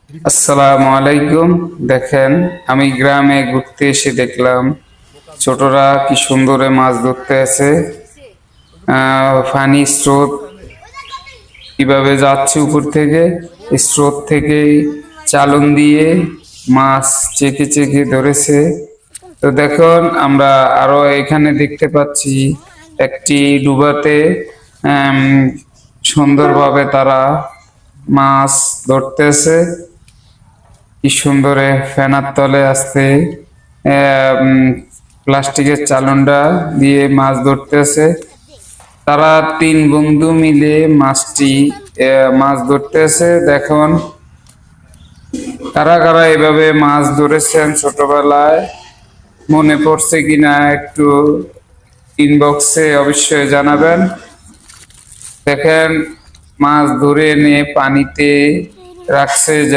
আসসালামু আলাইকুম। দেখেন, আমি গ্রামে ঘুরতে এসে দেখলাম ছোটরা কি সুন্দরে মাছ ধরতে আছে। পানি স্রোত কিভাবে যাচ্ছে উপর থেকে, স্রোত থেকে চালন দিয়ে মাছ চেকে চেকে ধরেছে। তো দেখুন, আমরা আরো এখানে দেখতে পাচ্ছি একটি ডুবাতে আম, সুন্দরভাবে তারা মাছ ধরতেছে। কি সুন্দরে ফেনার তলে আসতে প্লাস্টিকের চালনটা দিয়ে মাছ ধরতেছে। তারা তিন বন্ধু মিলে মাছ ধরতেছে। দেখুন, কারা কারা এভাবে মাছ ধরেছেন ছোটবেলায়, মনে পড়ছে কিনা একটু ইনবক্সে অবশ্যই জানাবেন। দেখেন, মাছ ধরে এনে পানিতে রাখছে।